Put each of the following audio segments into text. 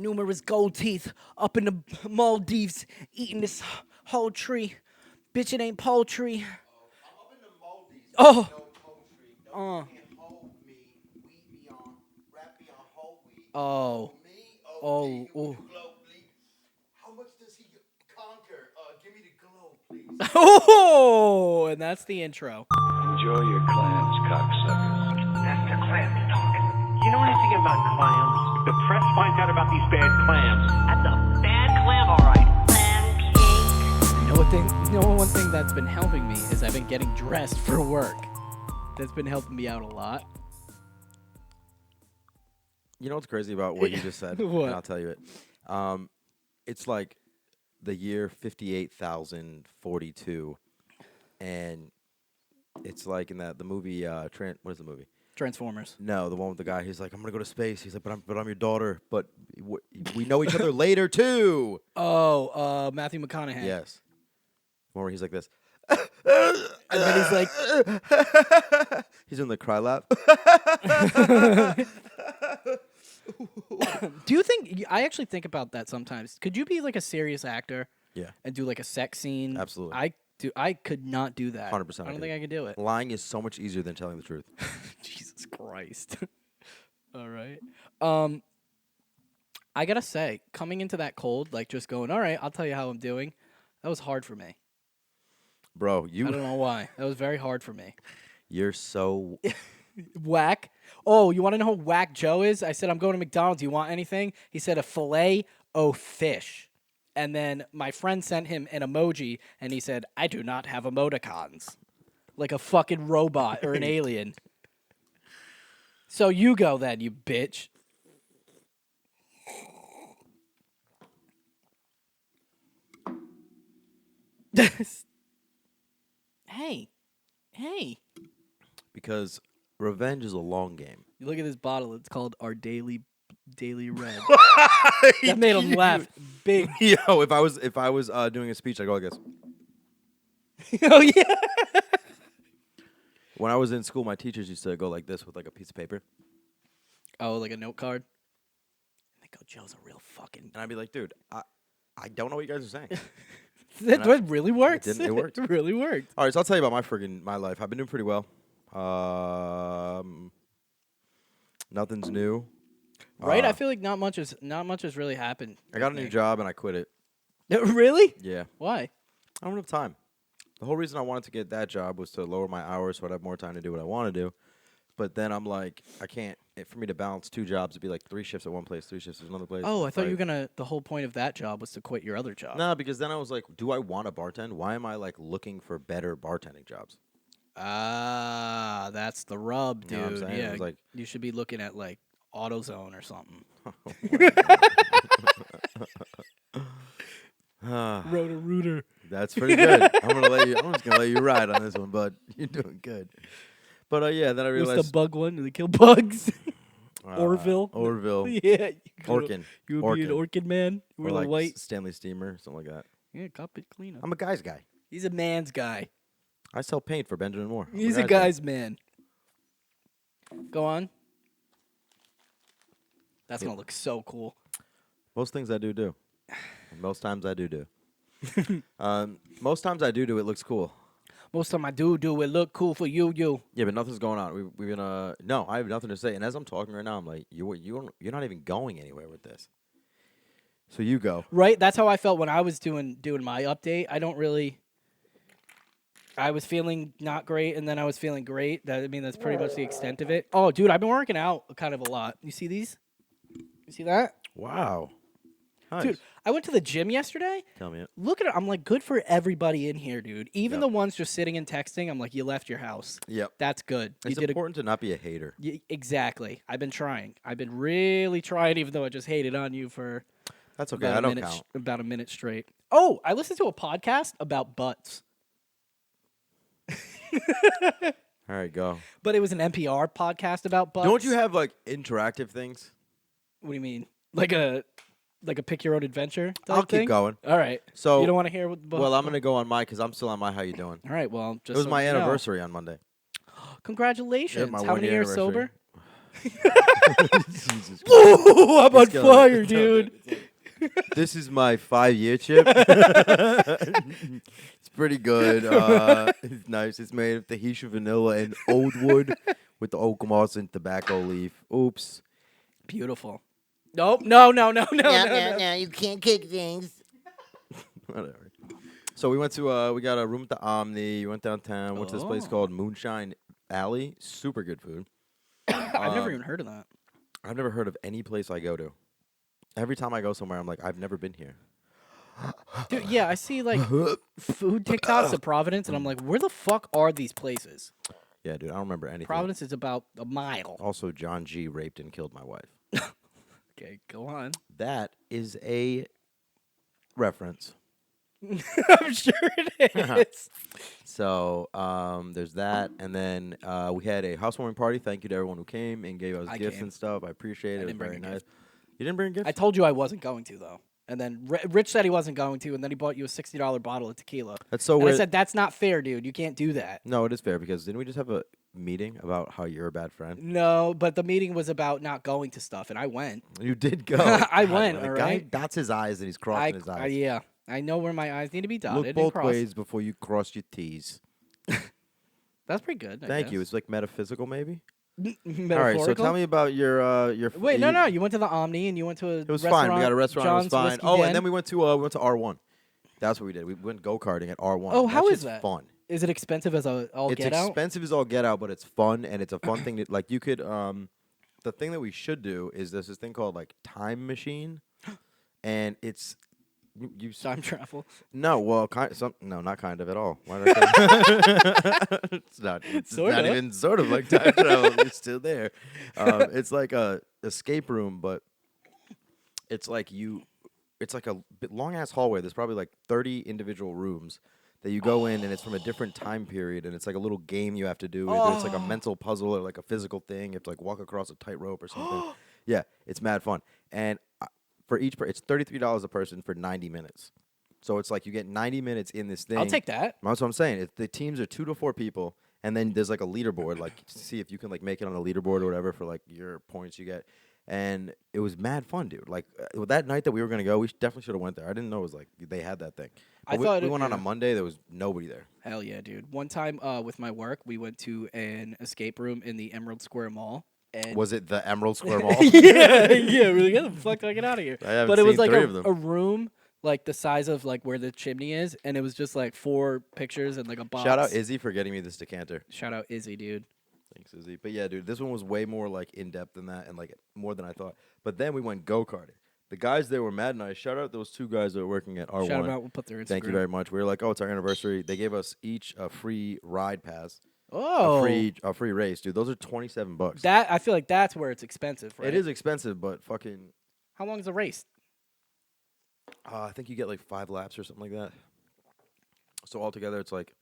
numerous gold teeth up in the Maldives eating this whole tree. Bitch, it ain't poultry. I'm up in the Maldives. Oh. No poultry. No, you can't hold me. Weed me on. Wrap me on whole weed. Oh. Me? Oh, Give me oh. the glow, please. How much does he conquer? Give me the glow, please. Oh, and that's the intro. Enjoy your clams, cocksuckers. That's the clam talk. You know anything about clams? If the press finds out about these bad clams, that's a bad clam, all right. Clam cake. One thing that's been helping me is I've been getting dressed for work. That's been helping me out a lot. You know what's crazy about what you just said? What? And I'll tell you it. It's like the year 58,042, and it's like in the movie. What is the movie? Transformers. No, the one with the guy. He's like, I'm gonna go to space. He's like, but I'm your daughter. But we know each other later too. Oh, Matthew McConaughey. Yes. One where he's like this. And then he's like, he's doing the cry laugh. do you think, I actually think about that sometimes. Could you be like a serious actor? Yeah. And do like a sex scene? Absolutely. I could not do that. 100%. I don't think I could do it. Lying is so much easier than telling the truth. Jesus Christ. All right. I gotta say, coming into that cold, like just going, all right, I'll tell you how I'm doing. That was hard for me. Bro, I don't know why. That was very hard for me. You're so Whack. Oh, you want to know who Whack Joe is? I said, I'm going to McDonald's. Do you want anything? He said, a filet o fish. And then my friend sent him an emoji, and he said, I do not have emoticons. Like a fucking robot or an alien. So you go then, you bitch. Hey. because revenge is a long game. You look at this bottle. It's called Our Daily Red. That made him laugh big. Yo, if I was doing a speech, I'd go like this. Oh, yeah. When I was in school, my teachers used to go like this with like a piece of paper, Oh, like a note card? And they go, Joe's a real fucking... and I'd be like, "Dude, I don't know what you guys are saying." That really works. It worked. It really worked. All right, so I'll tell you about my life. I've been doing pretty well. Nothing's new. Right? I feel like not much has really happened. I got a new job and I quit it. Really? Yeah, Why? I don't have time. The whole reason I wanted to get that job was to lower my hours so I'd have more time to do what I want to do. But then I'm like, I can't. For me to balance two jobs, it'd be like 3 shifts at one place, 3 shifts at another place. Oh, I thought you were Right. going to... The whole point of that job was to quit your other job. Nah, because then I was like, do I want to bartend? Why am I like looking for better bartending jobs? Ah, that's the rub, dude. You know what I'm saying? It Yeah, was like- you should be looking at, like, AutoZone or something. Roto-Rooter. That's pretty good. I'm just gonna let you ride on this one, bud. You're doing good. But yeah, then I What's realized the bug one? Do they kill bugs? Orville? Orville, Yeah. Orkin, You would be an Orkin man? or Wear like the white? Stanley Steamer, something like that. Yeah, cop it clean up. I'm a guy's guy. He's a man's guy. I sell paint for Benjamin Moore. I'm He's a guy's man. Go on. That's going to look so cool. Most things I do. And most times I do. Most times I do. It looks cool. Most time I do it look cool for you. Yeah, but nothing's going on. We've been no, I have nothing to say. And as I'm talking right now, I'm like, you're not even going anywhere with this. So you go. Right? That's how I felt when I was doing my update. I was feeling not great, and then I was feeling great. That's pretty much the extent of it. Oh, dude, I've been working out kind of a lot. You see these? You see that? Wow. Nice. Dude, I went to the gym yesterday. Tell me it. Look at it. I'm like, good for everybody in here, dude. Even Yep. the ones just sitting and texting, I'm like, you left your house. Yep. That's good. It's important to not be a hater. Exactly. I've been trying. I've been really trying, even though I just hated on you for That's okay. I don't minute, count. about a minute straight. Oh, I listened to a podcast about butts. All right, go. But it was an NPR podcast about butts. Don't you have like interactive things? What do you mean? Like a pick your own adventure type I'll thing? keep going. All right. So you don't want to hear what Well, I'm gonna go on my because I'm still on my. How you doing? All right. Well, just It was so my you know. anniversary on Monday. Congratulations. Yeah, my How many 1 year years sober? Jesus Christ. Ooh, I'm on It's killing it. fire, It's killing dude. it. This is my 5-year chip. It's pretty good. It's nice. It's made of Tahitian vanilla and old wood with the oak moss and tobacco leaf. Oops. Beautiful. Nope. No. No, you can't kick things. Whatever. So we went to we got a room at the Omni. Went downtown. Went to this place called Moonshine Alley. Super good food. I've never even heard of that. I've never heard of any place I go to. Every time I go somewhere, I'm like, I've never been here. Dude, yeah, I see like food TikToks of Providence, and I'm like, where the fuck are these places? Yeah, dude, I don't remember anything. Providence is about a mile. Also, John G. raped and killed my wife. Okay, go on. That is a reference. I'm sure it is. So there's that, and then we had a housewarming party. Thank you to everyone who came and gave us I gifts came. and stuff. I appreciate it. It was didn't bring very a nice. gift. You didn't bring a gift? I told you I wasn't going to though, and then Rich said he wasn't going to, and then he bought you a $60 bottle of tequila. That's so And weird. I said that's not fair, dude. You can't do that. No, it is fair because didn't we just have a meeting about how you're a bad friend? No, but the meeting was about not going to stuff, and I went. You did go. I God, went, when a all guy right? dots his eyes and he's crossing his eyes. Yeah, I know where my eyes need to be dotted Look and both crossed. ways before you cross your T's. That's pretty good. Thank you. It's like metaphysical, maybe. All Metaphorical. right. So tell me about your. Wait, no. You went to the Omni and you went to a It was restaurant. fine. We got a restaurant. It was John's fine. Whiskey Oh, Den. and then we went to R1. That's what we did. We went go karting at R1. Oh, how That is shit's that? Fun. Is it expensive as a all It's get out? expensive as all get out, but it's fun and it's a fun thing. That, like you could. The thing that we should do is there's this thing called like Time Machine, and it's you. Time travel. No, well, no, not kind of at all. Why did I say it's not. It's not Sorta. even sort of like time travel. It's still there. It's like a escape room, but it's like It's like a long ass hallway. There's probably like 30 individual rooms that you go in, and it's from a different time period, and it's like a little game you have to do. Either it's like a mental puzzle or like a physical thing. You have to like walk across a tightrope or something. Yeah, it's mad fun. And for each, it's $33 a person for 90 minutes. So it's like you get 90 minutes in this thing. I'll take that. That's what I'm saying. The teams are 2 to 4 people, and then there's like a leaderboard, like to see if you can like make it on the leaderboard or whatever for like your points you get. And it was mad fun, dude. Like that night that we were gonna go, we definitely should have went there. I didn't know it was like they had that thing. I But thought we it- went on a yeah. Monday. There was nobody there. Hell yeah, dude. One time with my work, we went to an escape room in the Emerald Square Mall. And Was it the Emerald Square Mall? yeah, really. Get the fuck I get out of here. I haven't But it was seen like 3 of them. a room like the size of like where the chimney is, and it was just like 4 pictures and like a box. Shout out Izzy for getting me this decanter. Shout out Izzy, dude. Thanks, Izzy. But yeah, dude, this one was way more like in depth than that, and like more than I thought. But then we went go karting. The guys there were mad nice. Shout out those 2 guys that were working at R1. Shout them out. We'll put their Instagram. Thank you very much. We were like, oh, it's our anniversary. They gave us each a free ride pass, Oh, a free race, dude. Those are $27. that I feel like that's where it's expensive, right? It is expensive, but fucking. How long is the race? I think you get like 5 laps or something like that. So altogether, it's like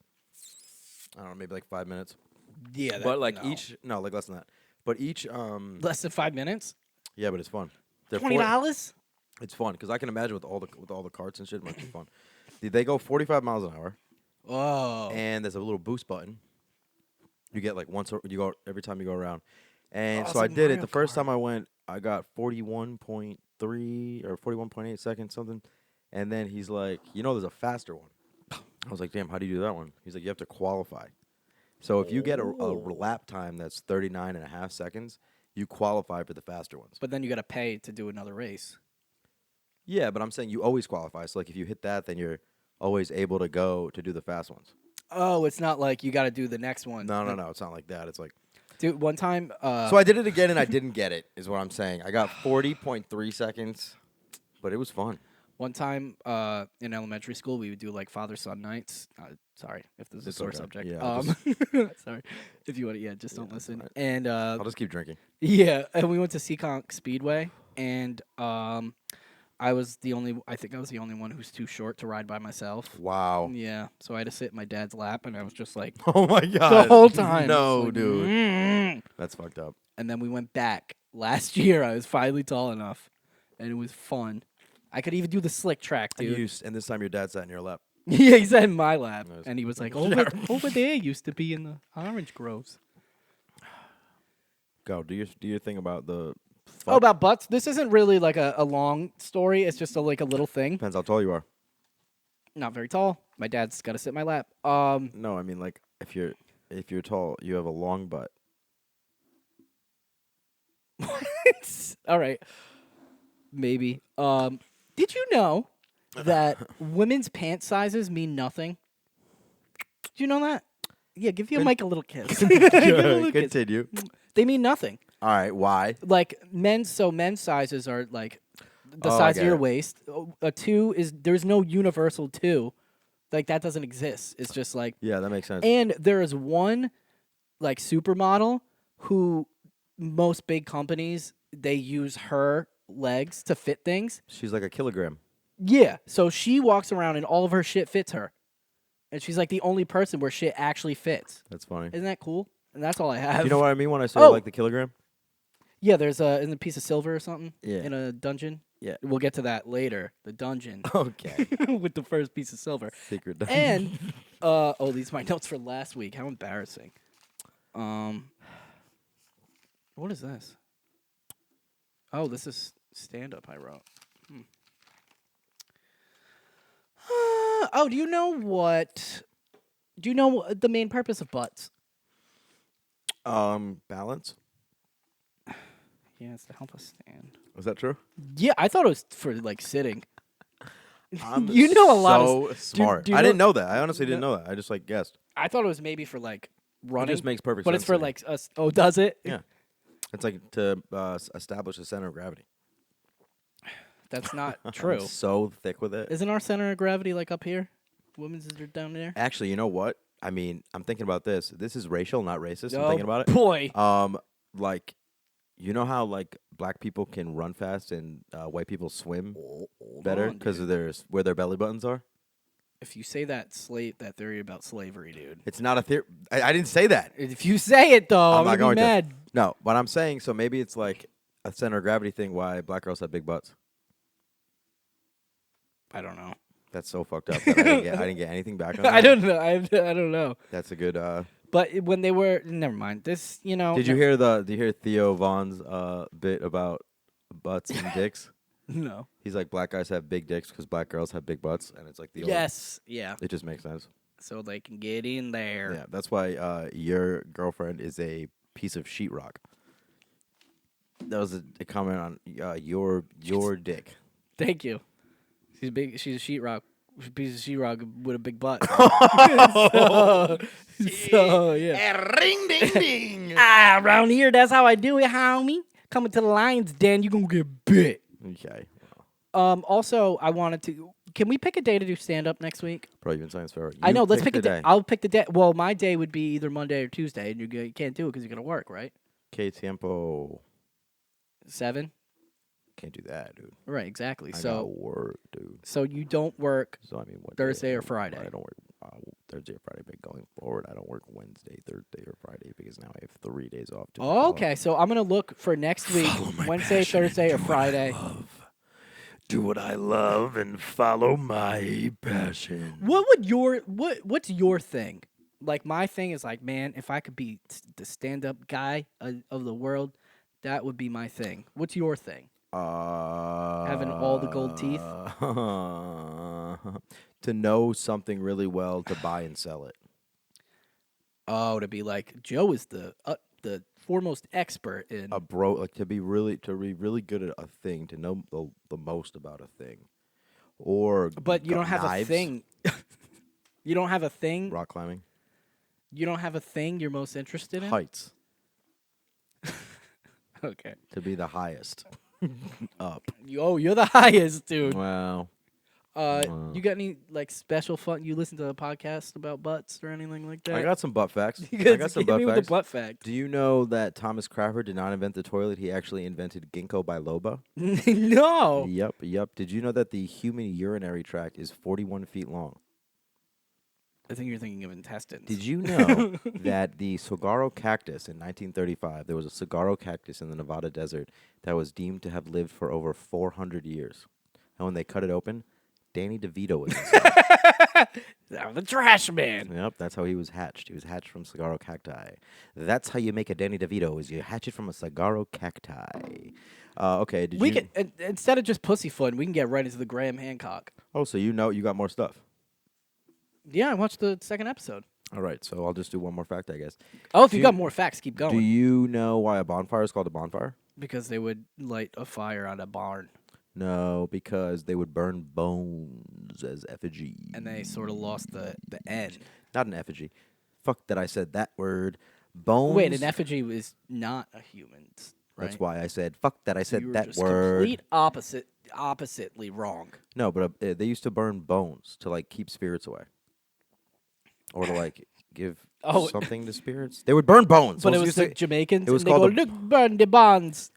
I don't know, maybe like 5 minutes. Yeah, But like no. each, no, like less than that. But each, less than 5 minutes. yeah, but it's fun. They're $20. It's fun because I can imagine with all the carts and shit, it might be fun. They go 45 miles an hour, Oh, and there's a little boost button. You get like you go every time you go around, and Oh, so it's I like did it. Mario The first Kart. time I went, I got 41.3 or 41.8 seconds something, and then he's like, there's a faster one. I was like, damn, how do you do that one? He's like, you have to qualify. So if you get a lap time that's 39.5 seconds, you qualify for the faster ones. but then you got to pay to do another race. Yeah, but I'm saying you always qualify. So like if you hit that, then you're always able to go to do the fast ones. Oh, it's not like you got to do the next one. No, it's not like that. It's like Dude, one time. so I did it again and I didn't get it. Is what I'm saying. I got 40.3 seconds, but it was fun. One time in elementary school, we would do like father-son nights. Sorry if this is a It's sore okay. subject. Yeah, Sorry. If you want to, just don't listen. fine. And I'll just keep drinking. yeah, and we went to Seekonk Speedway, and I think I was the only one who's too short to ride by myself. Wow. Yeah, so I had to sit in my dad's lap, and I was just like Oh my god. the whole time. No, Like, dude. "Mm." That's fucked up. And then we went back last year. I was finally tall enough, and it was fun. I could even do the slick track, dude. And this time your dad sat in your lap. Yeah, he sat in my lap, Nice. and he was like, over there used to be in the orange groves. Go. Do your thing about the. Oh, about butts. This isn't really like a long story. It's just like a little thing. Depends how tall you are. Not very tall. My dad's got to sit in my lap. No, I mean like if you're tall, you have a long butt. All right. Maybe. Did you know that women's pant sizes mean nothing? Do you know that? Yeah, give your mic a little kiss. Give it a little kiss. Continue. They mean nothing. All right. Why? Like men's sizes are like the Oh, I size get of your it. waist. A 2 is there's no universal 2. Like that doesn't exist. It's just like Yeah, that makes sense. and there is one like supermodel who most big companies they use her legs to fit things. She's like a kilogram. Yeah. So she walks around and all of her shit fits her. And she's like the only person where shit actually fits. That's funny. Isn't that cool? And that's all I have. Do you know what I mean when I say Oh. like the kilogram? Yeah, there's in a piece of silver or something. Yeah. In a dungeon. Yeah. We'll get to that later. The dungeon Okay. with the first piece of silver. Secret. And these are my notes for last week. How embarrassing. What is this? Oh, this is stand up I wrote. Oh, do you know the main purpose of butts? Balance. Yeah, it's to help us stand. Is that true? Yeah, I thought it was for like sitting. I'm You know a lot of so smart. do you I know- didn't know that. I honestly didn't know that. I just like guessed. I thought it was maybe for like running. just makes perfect but sense it's for to me. like us. Oh, does it? Yeah. It's like to establish a center of gravity. That's not I'm true. so thick with it. Isn't our center of gravity like up here? Women's is down there. Actually, you know what? I mean, I'm thinking about this. This is racial, not racist. I'm Oh, thinking about it. boy. Like, you know how like black people can run fast and white people swim better on, because dude. of where their belly buttons are? If you say that theory about slavery, dude. It's not a theory. I didn't say that. If you say it though, I'm not gonna going be to. mad. No, but I'm saying so maybe it's like a center of gravity thing. Why black girls have big butts? I don't know. That's so fucked up. That I didn't get anything back on that. I don't know. I don't know. That's a good. But when they were, never mind. This, you know. Did you hear Theo Vaughn's bit about butts and dicks? No. He's like black guys have big dicks because black girls have big butts, and it's like the old- Yes. Yeah. It just makes sense. So they can get in there. Yeah, that's why your girlfriend is a piece of sheetrock. That was a comment on your dick. Thank you. She's big. She's a sheetrock. She's a piece of sheetrock with a big butt. so yeah. Ring ding ding. Around here, that's how I do it, homie. Coming to the Lions Den, you gonna get bit. Okay. Also, I wanted to. Can we pick a day to do stand up next week? Bro, you've been science forever. I know. You Let's pick a the day. I'll pick the day. Well, my day would be either Monday or Tuesday, and you can't do it because you're gonna work, right? Que tiempo. 7. Can't do that, dude. Right. Exactly. I So got work, dude. so you don't work. So I mean, what Thursday day? or Friday? I don't work Thursday or Friday, but going forward, I don't work Wednesday, Thursday, or Friday because now I have 3 days off. To Oh, okay. So I'm gonna look for next week, Wednesday, Thursday, or Friday. Do what I love and follow my passion. What's your thing? Like my thing is like, man, if I could be the stand-up guy of the world, that would be my thing. What's your thing? Having all the gold teeth? To know something really well, to buy and sell it. Oh, to be like Joe is the foremost expert in. A bro, like to be really good at a thing, to know the most about a thing, or But you don't have knives, a thing. You don't have a thing. Rock climbing, You don't have a thing you're most interested in. heights, Okay. to be the highest up. You're the highest, dude. Wow. You got any like special fun? You listen to a podcast about butts or anything like that? I got some butt facts. You I guys got some hit butt me with facts. the butt fact. Do you know that Thomas Crawford did not invent the toilet? He actually invented Ginkgo biloba. No. Yep. Did you know that the human urinary tract is 41 feet long? I think you're thinking of intestines. Did you know that the saguaro cactus in 1935, there was a saguaro cactus in the Nevada desert that was deemed to have lived for over 400 years? And when they cut it open, Danny DeVito is inside. I'm the trash man. Yep, that's how he was hatched. He was hatched from saguaro cacti. That's how you make a Danny DeVito, is you hatch it from a saguaro cacti. Okay, did We you... can instead of just pussyfooting, we can get right into the Graham Hancock. Oh, so you know you got more stuff. Yeah, I watched the second episode. All right, so I'll just do one more fact, I guess. Oh, if you got more facts, keep going. Do you know why a bonfire is called a bonfire? Because they would light a fire on a barn, No, because they would burn bones as effigy. and they sort of lost the end. Not an effigy. Fuck that I said that word. Bones. Wait, an effigy is not a human, right? That's why I said fuck that I said you were that just word. Complete oppositely wrong. No, but they used to burn bones to like keep spirits away, or to like give Oh. something to spirits. They would burn bones. But So it was used the to- Jamaicans, it was and they go, called look, burn the bonds.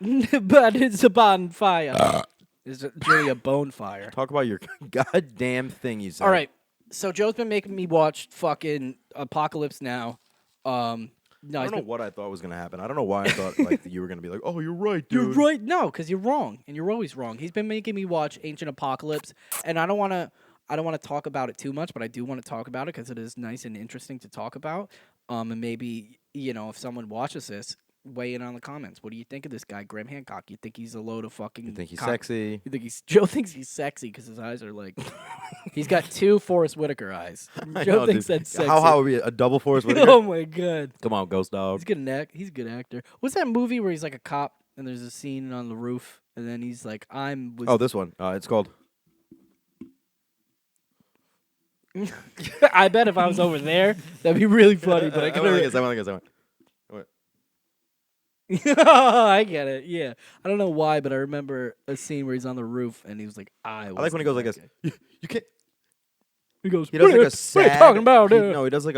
But it's a bonfire. It's really a bonfire. Talk about your goddamn thing you said. All right. So Joe's been making me watch fucking Apocalypse Now. No, I he's don't know been- what I thought was gonna happen. I don't know why I thought like you were gonna be like, oh, you're right, You're dude. right. No, because you're wrong, and you're always wrong. He's been making me watch Ancient Apocalypse, and I don't want to talk about it too much, but I do want to talk about it because it is nice and interesting to talk about. And maybe if someone watches this, weigh in on the comments. What do you think of this guy, Graham Hancock? You think he's a load of fucking? You think he's cock- sexy? You think Joe thinks he's sexy because his eyes are like. He's got two Forrest Whitaker eyes. I Joe know, thinks dude. that's sexy. How would be a double Forrest Whitaker? Oh my god. Come on, Ghost Dog. He's good. He's a good actor. What's that movie where he's like a cop and there's a scene on the roof and then he's like, Oh, this one. It's called. I bet if I was over there, that'd be really funny. But I I want to couldn't. guess. I get it. Yeah, I don't know why, but I remember a scene where he's on the roof and he was like, I like when he goes like this. You can't. He goes, He does like a sad. What are you talking about? No, he does like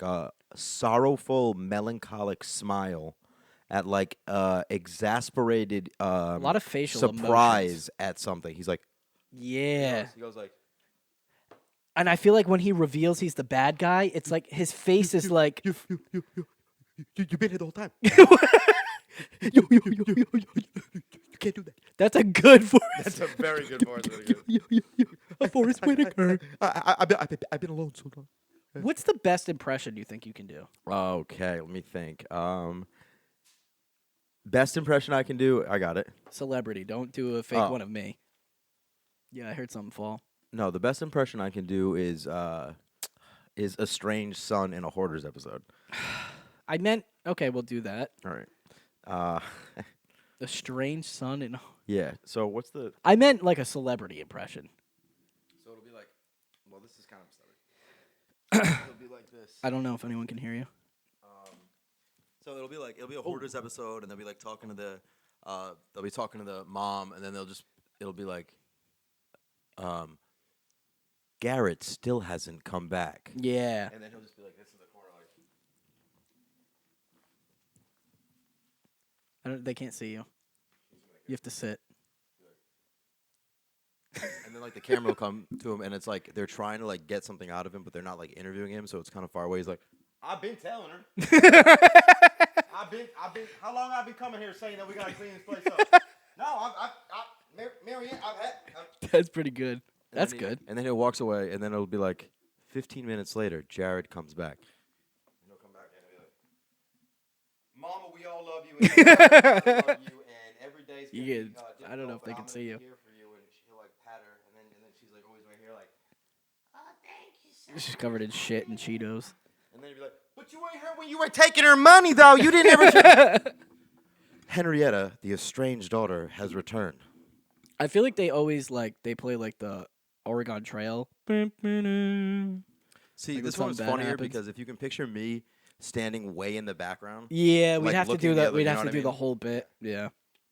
a sorrowful, melancholic smile at like exasperated. A lot of facial surprise emotions. at something. He's like, Yeah. he goes like, And I feel like when he reveals he's the bad guy, it's like his face is like. you've been here the whole time. You can't do that. That's a good Forrest. That's a very good Forrest Whitaker. A Forrest Whitaker. I've been alone so long. What's the best impression you think you can do? Okay, let me think. Best impression I can do. I got it. Celebrity. Don't do a fake Oh. one of me. Yeah, I heard something fall. No, the best impression I can do is a strange son in a Hoarders episode. I meant okay. We'll do that. All right. A strange son and Yeah. So what's the? I meant like a celebrity impression. So it'll be like. Well, this is kind of stubborn. It'll be like this. I don't know if anyone can hear you. So it'll be a Hoarders episode, and they'll be like talking to the mom, and then it'll be like, Garrett still hasn't come back. Yeah. And then he'll just be like this in the corner, like. They can't see you. You have to sit. And then like the camera will come to him, and it's like they're trying to like get something out of him, but they're not like interviewing him, so it's kind of far away. He's like, I've been telling her. I've been. How long I've been coming here saying that we gotta clean this place up? No, Marianne, I've had. That's pretty good. And That's then he- good. And then he walks away, and then it'll be like 15 minutes later, Jared comes back. And he'll come back and he'll be like, Mama, we all love you. And we love you, and every day's gonna You be, can- I don't know if difficult, they but can I'm see gonna you. be here for you, and he'll like pat her, and then she's like always right here, like, oh, thank you so She's covered in shit and Cheetos. And then he'd be like, but you ain't here when you were taking her money, though. You didn't ever. Henrietta, the estranged daughter, has returned. I feel like they always they play like the Oregon Trail. See, Like when this something one's bad funnier happens. because if you can picture me standing way in the background, Yeah, we'd Like have to looking do the that. other- We'd you have know to what I do the mean? whole bit. Yeah.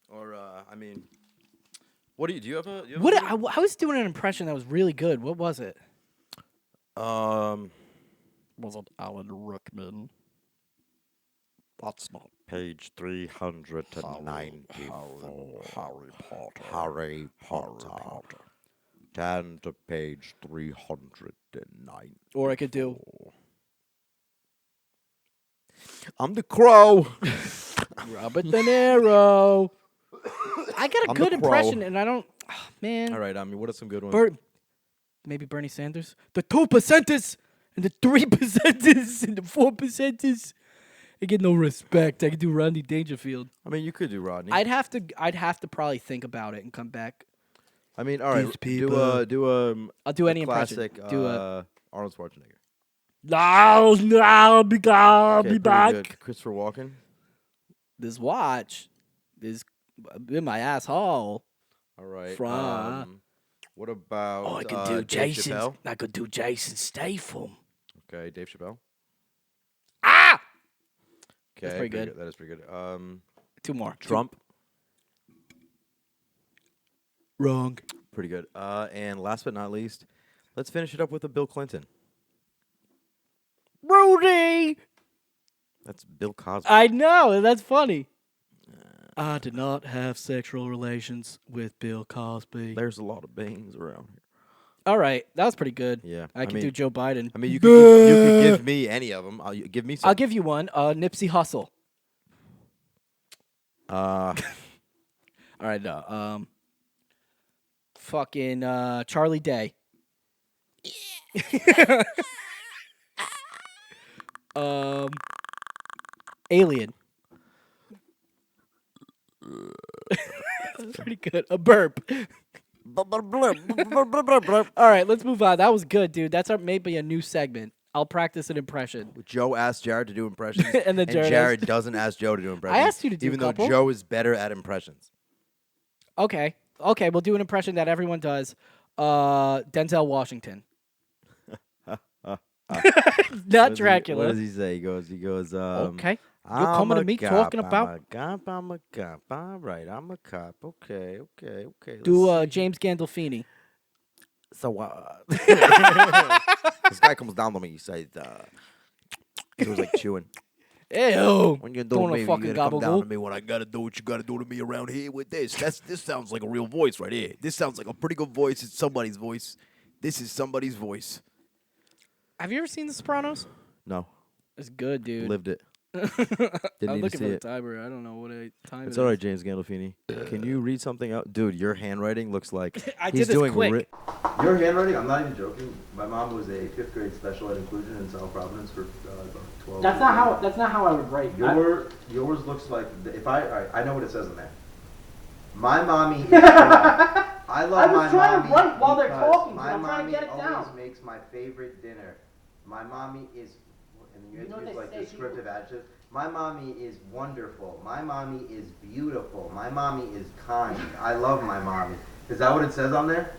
or I mean, what do you have a? You have What a I was doing an impression that was really good. What was it? Was it Alan Rickman? That's not page 394. Harry Potter. Harry Potter. Turn to page 309. Or I could do. I'm the crow. Robert De Niro. I got a I'm good the crow. impression, and I don't Man. All right, I mean, what are some good ones? Maybe Bernie Sanders. The 2%ers and the 3%ers and the 4%ers. I get no respect. I could do Rodney Dangerfield. I mean, you could do Rodney. I'd have to probably think about it and come back. I mean, all right. These people. I'll do any impression. classic. Do Arnold Schwarzenegger. No, I'll be Okay, back. pretty good. Christopher Walken. This watch is in my asshole. All right. From- What about? I could do Dave Jason. Chappelle? I could do Jason Statham. Okay, Dave Chappelle. Ah! Okay, That's pretty good. That is pretty good. 2 more. Trump. Wrong. Pretty good. And last but not least, let's finish it up with a Bill Clinton. Rudy! That's Bill Cosby. I know. That's funny. I did not have sexual relations with Bill Cosby. There's a lot of bangs around here. All right. That was pretty good. Yeah. I can do Joe Biden. I mean, you could give me any of them. Give me some. I'll give you one. Nipsey Hussle. Uh, All right. No. Fucking Charlie Day. Alien. That's pretty good. A burp. All right, let's move on. That was good, dude. That's maybe a new segment. I'll practice an impression. Joe asked Jared to do impressions, And then Jared Jared doesn't ask Joe to do impressions. asked you to do even a couple. though Joe is better at impressions. Okay, we'll do an impression that everyone does. Denzel Washington. Not Dracula. What does he say? He goes. Okay. You're coming to me talking about. I'm a cop. All right, I'm a cop. Okay. Do let's see. James Gandolfini. So this guy comes down to me. He says, he was like chewing. Ew. When you're Doing doing a me, fucking you gotta come down gabagool. to me when I gotta do what you gotta do to me around here with this. This sounds like a real voice right here. This sounds like a pretty good voice. It's somebody's voice. This is somebody's voice. Have you ever seen The Sopranos? No, It's good, dude. lived it. I'm Didn't need to looking see for the it. timer. I don't know what time It's it all is. right, James Gandolfini. Can you read something out, dude? Your handwriting looks like I he's did this doing quick. Your handwriting, I'm not even joking. My mom was a 5th grade special ed inclusion in South Providence for about 12 That's not how I would write. Yours looks like, I know what it says in there. My mommy is I love my mommy. I was trying to write while they're because talking, my I'm trying to mommy get it always down. makes my favorite dinner. My mommy is, and then you You know have to what use they like say, descriptive adjectives. My mommy is wonderful. My mommy is beautiful. My mommy is kind. I love my mommy. Is that what it says on there?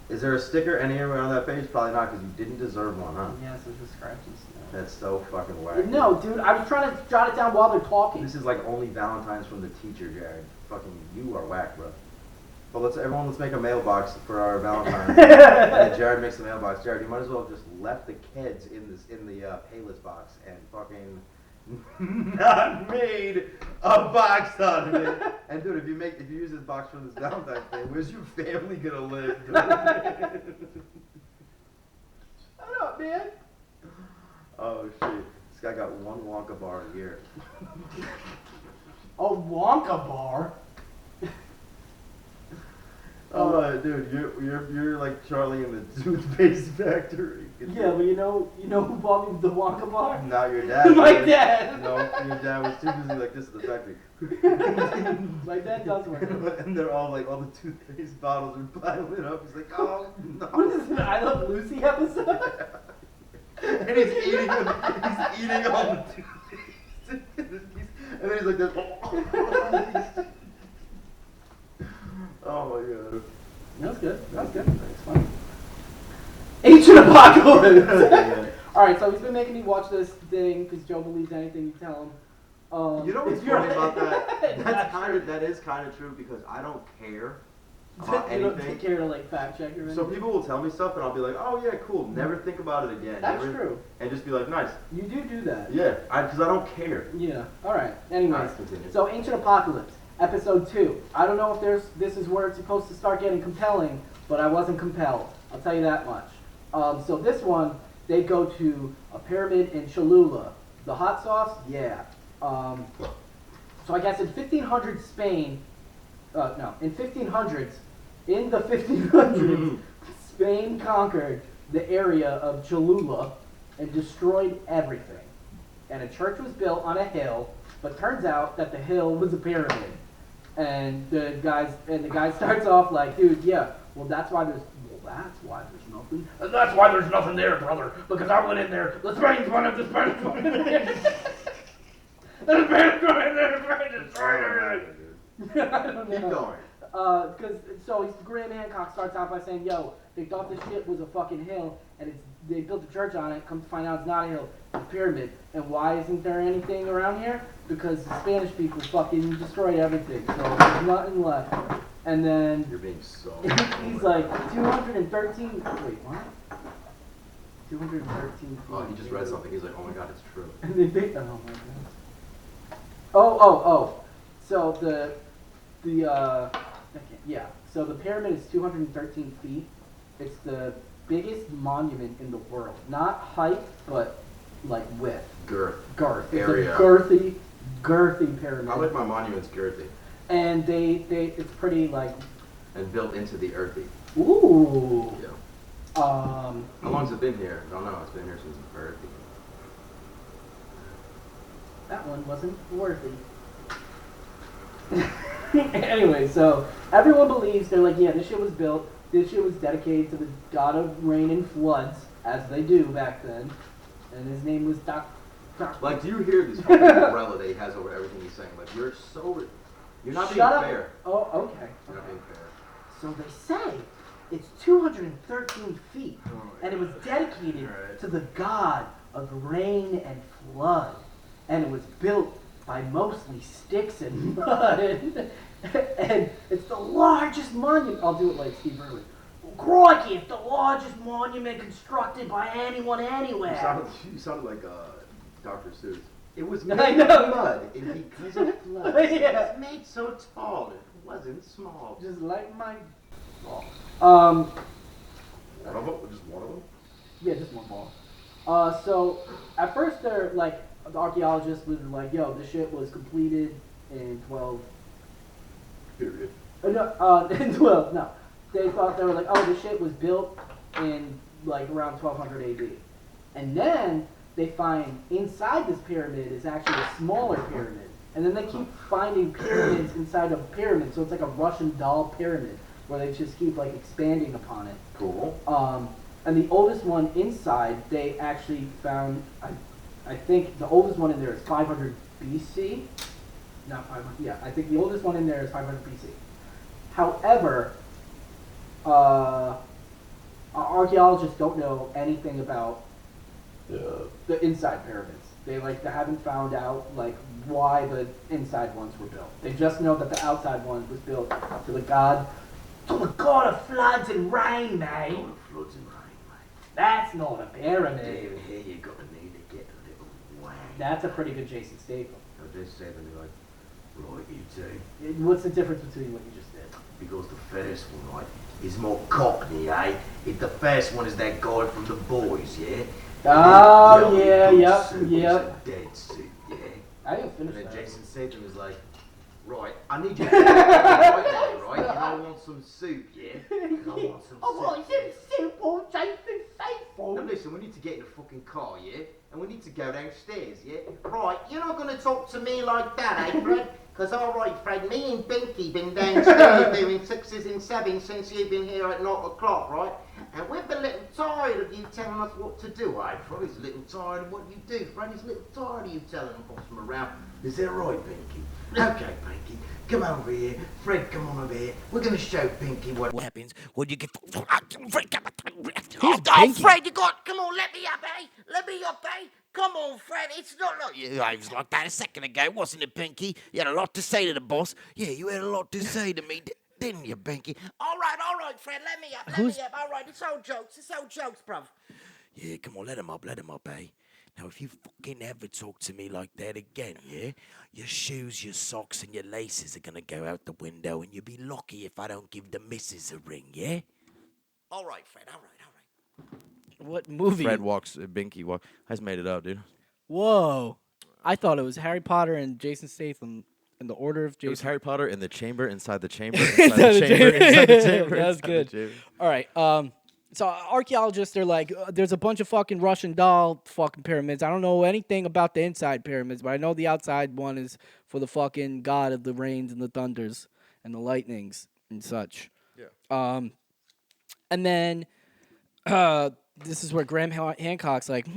Is there a sticker anywhere on that page? Probably not, because you didn't deserve one, huh? Yes, it's the scratches. That's so fucking whack. No, dude, I was trying to jot it down while they're talking. This is like only Valentine's from the teacher, Jared. Fucking, you are whack, bro. But let's make a mailbox for our Valentine's. And then Jared makes the mailbox. Jared, you might as well have just left the kids in the Payless box and fucking not made a box out of it. And dude, if you use this box for this Valentine's Day, where's your family gonna live? Dude? Shut up, man. Oh shit, this guy got one Wonka bar a year. A Wonka bar? Oh, dude, you're like Charlie in the toothpaste factory. Yeah, but you know who bought me the Wonka bar? Not your dad. My dude. dad. No, your dad was too busy like this at the factory. My dad does work. And they're all like, all the toothpaste bottles are piling up. He's like, oh no. What is this, an I Love Lucy episode? And he's eating all the toothpaste. And then he's like this. Oh my god. That's good. That's good. That's fun. Ancient Apocalypse! Alright, so he's been making me watch this thing because Joe believes anything you tell him. You know what's if you're- funny about that? Not That is kind of true because I don't care true. about You don't anything. take care to like fact check or anything. So people will tell me stuff and I'll be like, oh yeah, cool. Never think about it again. That's Never- true. And just be like, nice. You do that. Yeah, because I don't care. Yeah. Alright. Anyways, Alright, continue. so Ancient Apocalypse, episode 2. I don't know if this is where it's supposed to start getting compelling, but I wasn't compelled. I'll tell you that much. So this one, they go to a pyramid in Cholula. The hot sauce, yeah. So I guess in 1500 Spain, in 1500s, in the 1500s, Spain conquered the area of Cholula and destroyed everything. And a church was built on a hill, but turns out that the hill was a pyramid. And the guy starts off like, dude, yeah, that's why there's nothing. And that's why there's nothing there, brother. Because I went in there, the Spain's one of the Spanish one in there. The Spanish one in there, the Spanish destroyed everything. I don't know. Keep going. So Graham Hancock starts out by saying, yo, they thought this shit was a fucking hill, and they built a church on it. Come to find out it's not a hill, it's a pyramid. And why isn't there anything around here? Because the Spanish people fucking destroyed everything, so there's nothing left. And then You're being so. he's like, 213. Wait, what? 213. Oh, he just read something. He's like, oh my god, it's true. And they think, oh my god. Oh. So So the pyramid is 213 feet. It's the biggest monument in the world. Not height, but like width. Girth. Girth. It's Area. a girthy pyramid. I like my monuments girthy. And it's pretty like. And built into the earthy. Ooh. Yeah. How long's it been here? I don't know. It's been here since the earthy. That one wasn't worthy. Anyway, so everyone believes, they're like, yeah, this shit was built, this shit was dedicated to the god of rain and floods, as they do back then, and his name was Doc. Like, do you hear this fucking umbrella that he has over everything he's saying? Like, you're not being Shut up. fair. Oh, okay. You're not being fair. So they say it's 213 feet, and it was dedicated Right. to the god of rain and flood, and it was built by mostly sticks and mud, and it's the largest monument. I'll do it like Steve Irwin. Crikey, it's the largest monument constructed by anyone anywhere. You sounded like Dr. Seuss. It was I made know. of mud, and because of floods, Yeah. it was made so tall it wasn't small. Just like my. One of them? Just one of them? Yeah, just one ball. So at first they're like, the archaeologists was like, yo, this shit was completed in 12. Period. In 12, no. They were like, oh, this shit was built in like around 1200 AD. And then they find inside this pyramid is actually a smaller pyramid. And then they keep finding pyramids inside of pyramids. So it's like a Russian doll pyramid where they just keep like expanding upon it. Cool. And the oldest one inside, they actually found, I think the oldest one in there is 500 BC. Not 500, yeah, I think the oldest one in there is 500 BC. However, archaeologists don't know anything about the inside pyramids. They haven't found out like why the inside ones were built. They just know that the outside one was built to the god of floods and rain, mate. God of floods and rain, mate. That's not a pyramid. Even here you got to need to get a little wang. That's a pretty good Jason Statham. I just said to me like, right, you two. What's the difference between what you just did? Because the first one, right, is more cockney, eh? If the first one is that guy from the boys, yeah? Oh, And then the yeah, other yep, suit is yep. a dead suit, yeah? I didn't And finish then that. Jason Statham is like, right, I need you to get right now, right? And I want some soup, yeah? I want some soup. Yeah? simple Jason Statham. Now listen, we need to get in the fucking car, yeah? And we need to go downstairs, yeah? Right, you're not going to talk to me like that, eh, Fred? Because, all right, Fred, me and Binky been downstairs doing sixes and sevens since you've been here at 0 o'clock, right? And we've been a little tired of you telling us what to do, eh? Fred is a little tired of what you do. Fred is a little tired of you telling him boss him around. Is that right, Binky? Okay, Binky, come over here. Fred, come on over here. We're going to show Binky what happens when you get... Fred, come on. Oh, Binky? Fred, you got... Come on, let me up, eh? Let me up, eh? Come on, Fred, it's not like... Yeah, it was like that a second ago, wasn't it, Binky? You had a lot to say to the boss. Yeah, you had a lot to say to me, didn't you, Binky? All right, Fred, let me up, let me up. All right, it's all jokes, bruv. Yeah, come on, let him up, eh? Now, if you fucking ever talk to me like that again, yeah? Your shoes, your socks, and your laces are gonna go out the window, and you'll be lucky if I don't give the missus a ring, yeah? All right, Fred, all right. What movie? Binky has made it up, dude. Whoa. I thought it was Harry Potter and Jason Statham In the order of It was Jason. Harry Potter in the chamber inside the chamber Inside the chamber. inside the chamber. That was inside the good. chamber. All right. So archaeologists, they're like, there's a bunch of fucking Russian doll fucking pyramids. I don't know anything about the inside pyramids, but I know the outside one is for the fucking god of the rains and the thunders and the lightnings and such. Yeah. And then this is where Graham Hancock's like,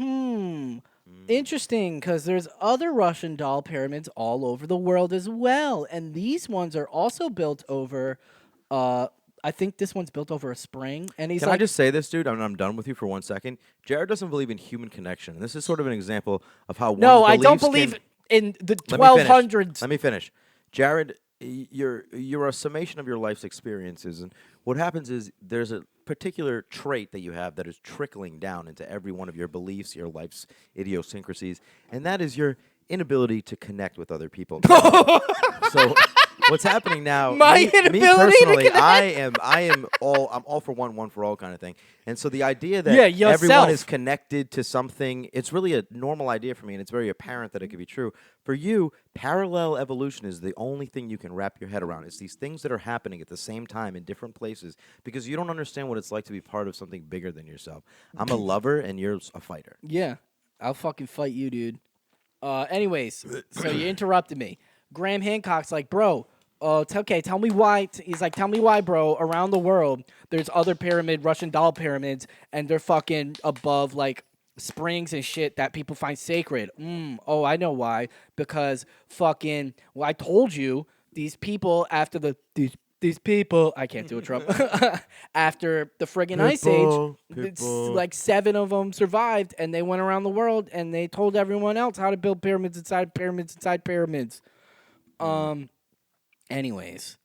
interesting, because there's other Russian doll pyramids all over the world as well, and these ones are also built over. I think this one's built over a spring, and he's Can like, I just say this, dude? I'm done with you for 1 second. Jared doesn't believe in human connection. And this is sort of an example of how no, one's I don't beliefs believe in the Let me finish. 1200s. Let me finish. Jared, you're a summation of your life's experiences, and what happens is there's a particular trait that you have that is trickling down into every one of your beliefs, your life's idiosyncrasies, and that is your inability to connect with other people. So what's happening now? My me inability to personally, connect. I'm all for one for all kind of thing. And so the idea that Yeah, everyone yourself. is connected to something, it's really a normal idea for me, and it's very apparent that it could be true. For you, parallel evolution is the only thing you can wrap your head around. It's these things that are happening at the same time in different places because you don't understand what it's like to be part of something bigger than yourself. I'm a lover, and you're a fighter. Yeah, I'll fucking fight you, dude. Anyways, so you interrupted me. Graham Hancock's like, bro, okay, tell me why. He's like, tell me why, bro. Around the world, there's other Russian doll pyramids, and they're fucking above like springs and shit that people find sacred. Oh, I know why. Because fucking, well, I told you these people after these people, I can't do a Trump. After the friggin' Ice Age, it's like 7 of them survived, and they went around the world, and they told everyone else how to build pyramids inside pyramids inside pyramids. Anyways.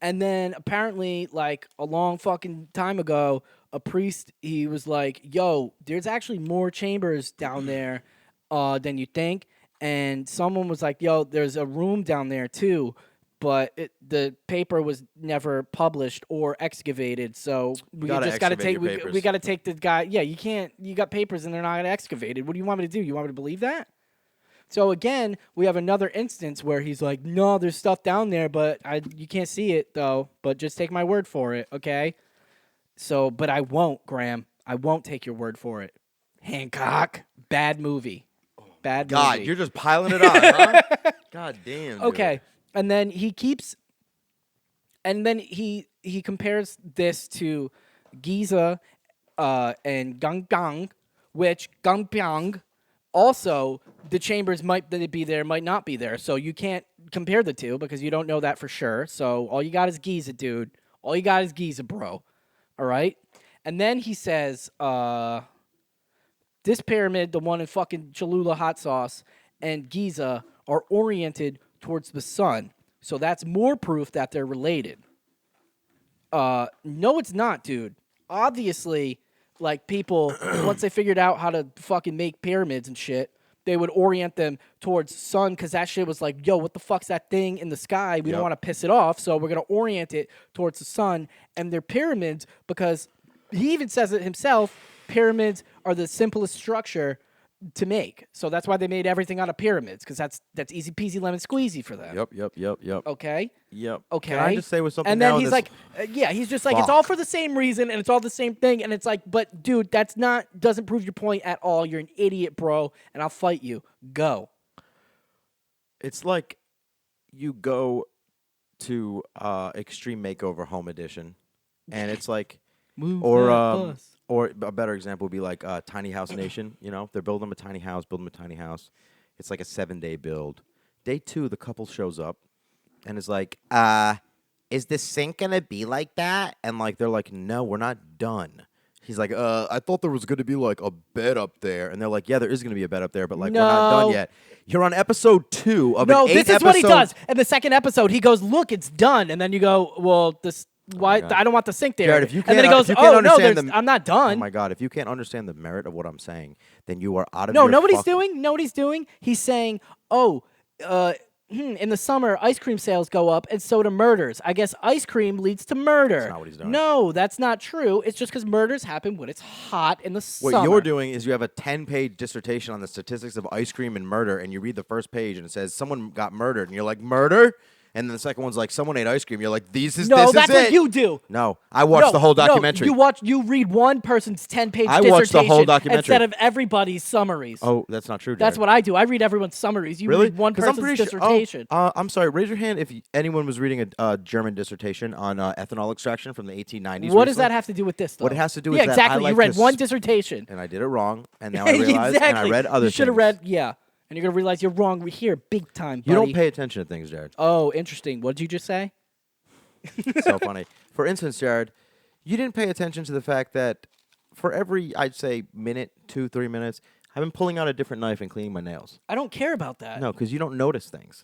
And then apparently, like, a long fucking time ago, a priest, he was like, yo, there's actually more chambers down there than you think. And someone was like, yo, there's a room down there, too. But the paper was never published or excavated, so we just got to take we got to take the guy. Yeah, you can't. You got papers and they're not excavated. What do you want me to do? You want me to believe that? So again, we have another instance where he's like, "No, there's stuff down there, but you can't see it though. But just take my word for it, okay?" So, but I won't, Graham. I won't take your word for it. Hancock, bad movie. Bad God, movie. you're just piling it on, huh? God damn. Dude. Okay. And then he compares this to Giza and Gangpyeong, which Gangpyeong also the chambers might be there, might not be there. So you can't compare the two because you don't know that for sure. So all you got is Giza, dude. All you got is Giza, bro. All right? And then he says this pyramid, the one in fucking Cholula hot sauce, and Giza are oriented towards the sun. So that's more proof that they're related. No, it's not, dude. Obviously, like, people, once they figured out how to fucking make pyramids and shit, they would orient them towards sun because that shit was like, yo, what the fuck's that thing in the sky? We don't want to piss it off, so we're going to orient it towards the sun. And they're pyramids because he even says it himself, pyramids are the simplest structure to make. So that's why they made everything out of pyramids, because that's easy peasy lemon squeezy for them. Yep. Okay? Yep. Okay. Can I just say with something and then now he's like, he's just like, it's all for the same reason and it's all the same thing. And it's like, but dude, doesn't prove your point at all. You're an idiot, bro. And I'll fight you. Go. It's like you go to Extreme Makeover Home Edition, and it's like, or a better example would be like Tiny House Nation. You know, they're building them a tiny house, It's like a 7-day build. Day 2, the couple shows up, and is like, is the sink gonna be like that? And like they're like, no, we're not done. He's like, I thought there was gonna be like a bed up there, and they're like, yeah, there is gonna be a bed up there, but like we're not done yet. You're on episode 2 of no, an 8 this is what he does. In the second episode, he goes, look, it's done, and then you go, well, this. Why? I don't want the sink there. Jared, if you and then he can't- goes, if you can't oh, no, understand I'm not done. Oh my God, if you can't understand the merit of what I'm saying, then you are out of No, your know what he's fucking- doing? Know what he's doing? He's saying, oh, in the summer, ice cream sales go up, and so do murders. I guess ice cream leads to murder. That's not what he's doing. No, that's not true. It's just because murders happen when it's hot in the What summer. you're doing is you have a 10-page dissertation on the statistics of ice cream and murder, and you read the first page and it says someone got murdered, and you're like, murder? And then the second one's like, someone ate ice cream. You're like, this is No, it. that's what you do. No, I watched the whole documentary. No, you read one person's 10-page I dissertation watched the whole documentary. instead of everybody's summaries. Oh, that's not true, Jared. That's what I do. I read everyone's summaries. You Really? read one 'Cause I'm person's pretty dissertation. I'm sorry. Raise your hand if anyone was reading a German dissertation on ethanol extraction from the 1890s. What does recently. that have to do with this, though? What it has to do is yeah, that exactly. I You like read to one sp- dissertation. And I did it wrong, and now I realize, and I read other You should have things. read, yeah. And you're going to realize you're wrong here, big time, buddy. You don't pay attention to things, Jared. Oh, interesting. What did you just say? So funny. For instance, Jared, you didn't pay attention to the fact that for every, I'd say, minute, 2-3 minutes, I've been pulling out a different knife and cleaning my nails. I don't care about that. No, because you don't notice things.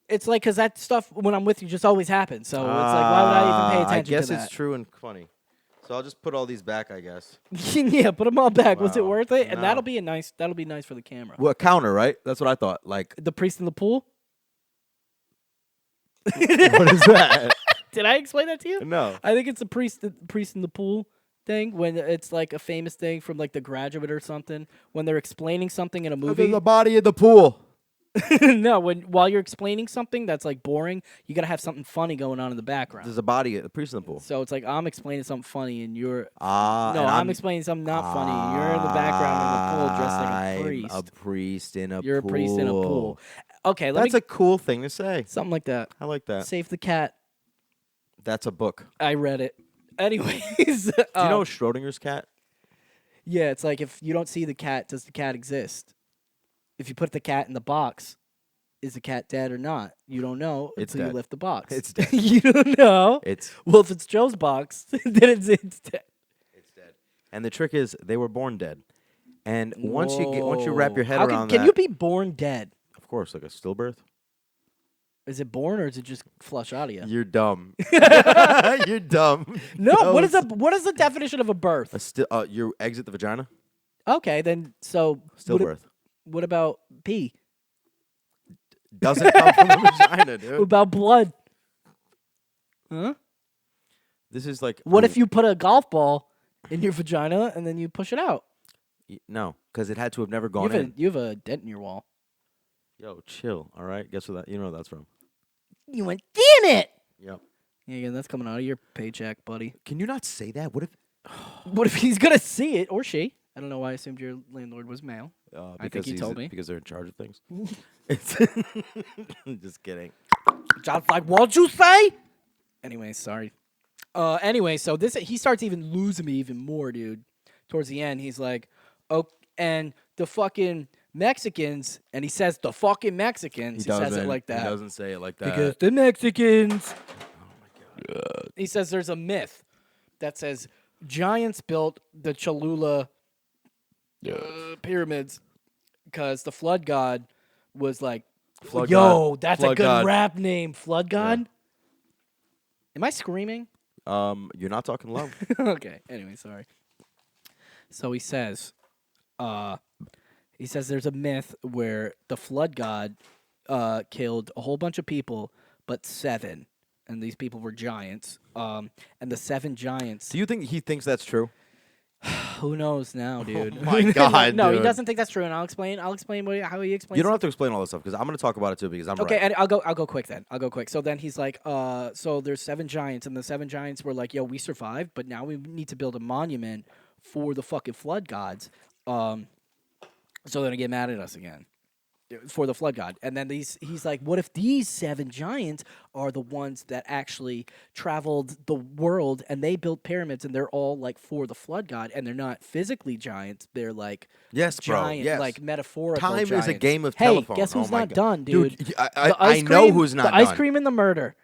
It's like, because that stuff, when I'm with you, just always happens. So it's like, why would I even pay attention to that? I guess it's true and funny. So I'll just put all these back, I guess. Yeah, put them all back. Was it Wow. worth it? And No. that'll be nice for the camera. Well, a counter, right? That's what I thought. Like, The priest in the pool? what is that? Did I explain that to you? No. I think it's a priest in the pool thing when it's like a famous thing from like The Graduate or something when they're explaining something in a movie. There's a body in the pool. No, while you're explaining something that's like boring, you gotta have something funny going on in the background. There's a body, a priest in the pool. So it's like I'm explaining something funny and you're no, and I'm explaining something not funny. You're in the background in the pool dressed like a I'm priest. a priest in a You're a priest in a pool. Okay, That's a cool thing to say. something like that. I like that. Save the cat. That's a book. I read it. Anyways, Do you know Schrodinger's cat? yeah, it's like if you don't see the cat, does the cat exist? If you put the cat in the box, is the cat dead or not? You don't know It's until you dead. lift the box. It's dead. You don't know. It's Well, if it's Joe's box, then it's dead. it's dead. And the trick is they were born dead. And once you wrap your head How around can that, you be born dead? of course, like a stillbirth. Is it born or is it just flush out of you? You're dumb. You're dumb. No. What is the definition of a birth? You exit the vagina. Okay, then so Stillbirth. What about pee? Doesn't come from the vagina, What dude. about blood? Huh? This is like. What if you put a golf ball in your vagina and then you push it out? No, because it had to have never gone in. You have a dent in your wall. Yo, chill. All right. Guess what? You know where that's from. You went, damn it! Yep. Yeah, again, that's coming out of your paycheck, buddy. Can you not say that? What if? What if he's gonna see it or she? I don't know why I assumed your landlord was male. I think he told me. Because they're in charge of things. Just kidding. John's like, what'd you say? Anyway, sorry. Anyway, so he starts even losing me even more, dude. Towards the end, he's like, oh, and the fucking Mexicans, and he says the fucking Mexicans. He says it like that. He doesn't say it like that. Because the Mexicans. Oh my god. He says there's a myth that says giants built the Cholula pyramids because the flood god was like, Flood yo, god. that's Flood a good god. rap name, flood god. Am I screaming? You're not talking low. Okay. Anyway, sorry. So he says there's a myth where the flood god killed a whole bunch of people, but 7, and these people were giants. And the 7 giants. Do you think he thinks that's true? Who knows now, dude? Oh my God, no, he dude. doesn't think that's true, and I'll explain how he explains. You don't have to explain all this stuff because I'm going to talk about it too because I'm Okay, right. and I'll go quick then. I'll go quick. So then he's like, so there's 7 giants, and the 7 giants were like, yo, we survived, but now we need to build a monument for the fucking flood gods, so they're gonna get mad at us again for the flood god. And then he's like, what if these 7 giants are the ones that actually traveled the world and they built pyramids and they're all like for the flood god and they're not physically giants, they're like Yes, bro. giant, Yes. like metaphorical Time giants. is a game of hey, telephone. guess Oh who's my not God. done, dude? Dude, The I ice know cream- who's not the done. ice cream and the murder.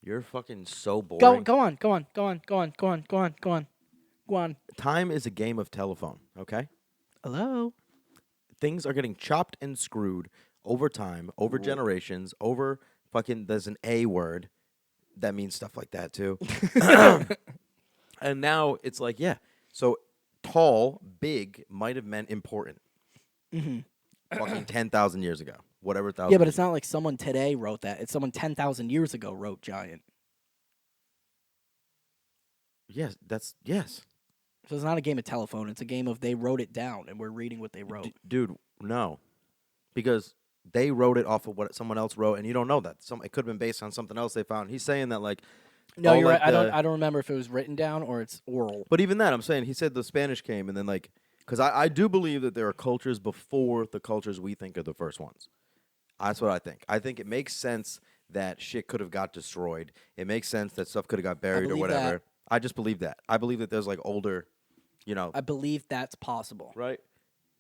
You're fucking so boring. Go on. Time is a game of telephone, okay? Hello. Things are getting chopped and screwed over time, over generations, over fucking, there's an A word that means stuff like that too. And now it's like, yeah. So tall, big might have meant important. fucking 10,000 years ago. Whatever thousand. Yeah, but it's not like someone today wrote that. It's someone 10,000 years ago wrote giant. Yes, that's yes. So it's not a game of telephone. It's a game of they wrote it down and we're reading what they wrote. Dude, no. Because they wrote it off of what someone else wrote, and you don't know that. It could have been based on something else they found. He's saying that like No, all, you're like, right. I don't remember if it was written down or it's oral. But even that, I'm saying he said the Spanish came, and then like because I do believe that there are cultures before the cultures we think are the first ones. That's what I think. I think it makes sense that shit could have got destroyed. It makes sense that stuff could have got buried or believe whatever. that. I just believe that. I believe that there's like older, I believe that's possible. right?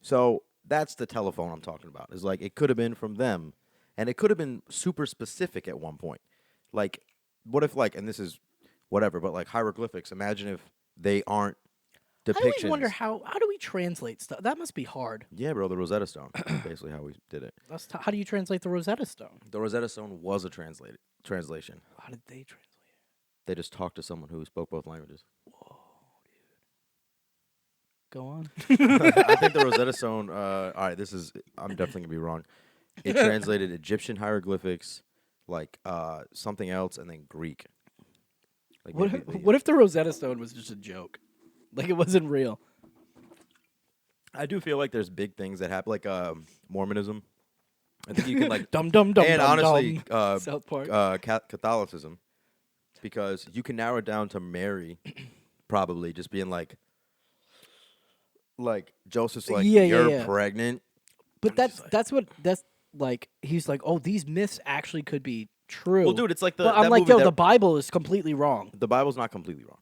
So that's the telephone I'm talking about. Is like it could have been from them, and it could have been super specific at one point. Like, what if like, and this is whatever, but like hieroglyphics. Imagine if they aren't I depictions. always wonder how do we translate stuff? That must be hard. Yeah, bro, the Rosetta Stone. Basically, how we did it. How do you translate the Rosetta Stone? The Rosetta Stone was a translation. How did they translate it? They just talked to someone who spoke both languages. Go on. I think the Rosetta Stone. All right, I'm definitely gonna be wrong. It translated Egyptian hieroglyphics, like something else, and then Greek. Like What if the Rosetta Stone was just a joke? Like it wasn't real. I do feel like there's big things that happen, like Mormonism. I think you can like Dum dum dum. and dum, honestly, dum. South Park. Catholicism, because you can narrow it down to Mary, probably just being like Joseph's like, Yeah, you're yeah. pregnant. But that's like he's like, oh, these myths actually could be true. Well, dude, it's like But I'm like, yo, the Bible is completely wrong. the Bible's not completely wrong.